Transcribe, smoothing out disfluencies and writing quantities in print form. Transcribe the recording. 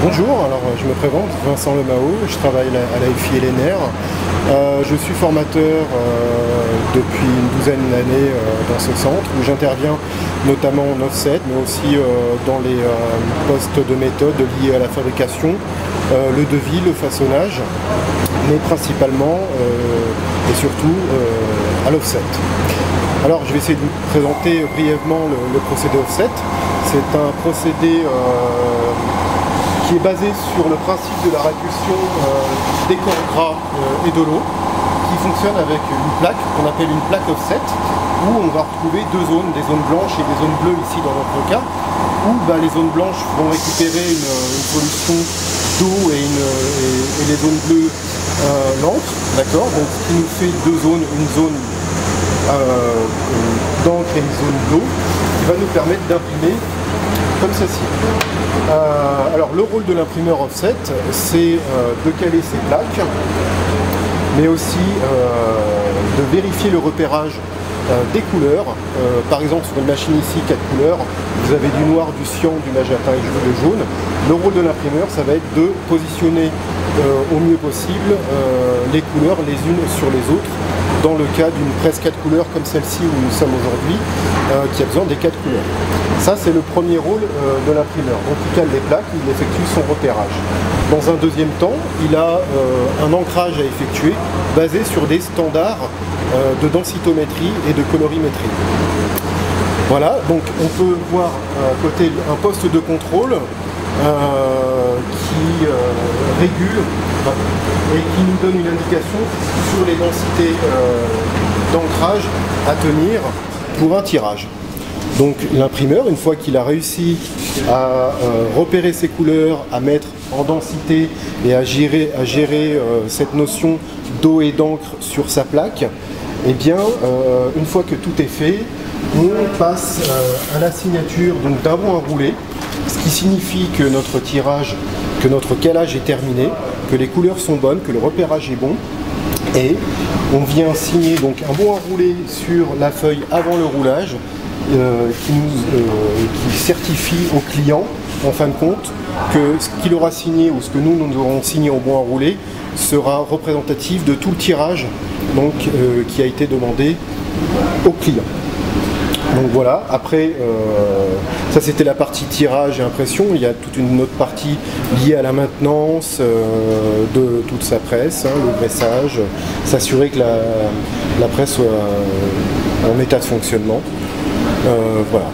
Bonjour, alors je me présente, Vincent Lemao, je travaille à l'AFI LNR. Je suis formateur depuis une douzaine d'années dans ce centre où j'interviens notamment en offset mais aussi dans les postes de méthode liés à la fabrication, le devis, le façonnage, mais principalement et surtout à l'offset. Alors je vais essayer de vous présenter brièvement le procédé offset. C'est un procédé qui est basé sur le principe de la répulsion des corps gras et de l'eau, qui fonctionne avec une plaque qu'on appelle une plaque offset, où on va retrouver deux zones, des zones blanches et des zones bleues ici dans notre cas, où les zones blanches vont récupérer une solution d'eau et les zones bleues l'encre, d'accord. Donc ce qui nous fait deux zones, une zone d'encre et une zone d'eau, qui va nous permettre d'imprimer comme ceci. Alors le rôle de l'imprimeur offset, c'est de caler ses plaques, mais aussi de vérifier le repérage des couleurs. Par exemple sur une machine ici 4 couleurs, vous avez du noir, du cyan, du magenta et du jaune. Le rôle de l'imprimeur, ça va être de positionner au mieux possible les couleurs les unes sur les autres, dans le cas d'une presse 4 couleurs comme celle-ci où nous sommes aujourd'hui, qui a besoin des 4 couleurs. Ça, c'est le premier rôle de l'imprimeur. Donc il cale les plaques, il effectue son repérage. Dans un deuxième temps, il a un ancrage à effectuer basé sur des standards de densitométrie et de colorimétrie. Voilà, donc on peut voir à côté un poste de contrôle qui régule et qui nous donne une indication sur les densités d'ancrage à tenir pour un tirage. Donc l'imprimeur, une fois qu'il a réussi à repérer ses couleurs, à mettre en densité et à gérer cette notion d'eau et d'encre sur sa plaque, et bien une fois que tout est fait, on passe à la signature d'un bon à rouler, ce qui signifie que notre tirage, que notre calage est terminé, que les couleurs sont bonnes, que le repérage est bon, et on vient signer donc un bon à rouler sur la feuille avant le roulage, qui certifie au client en fin de compte que ce qu'il aura signé ou ce que nous aurons signé au bon à rouler sera représentatif de tout le tirage donc, qui a été demandé au client. Donc voilà, après, ça c'était la partie tirage et impression. Il y a toute une autre partie liée à la maintenance de toute sa presse, le graissage, s'assurer que la presse soit en état de fonctionnement. Voilà.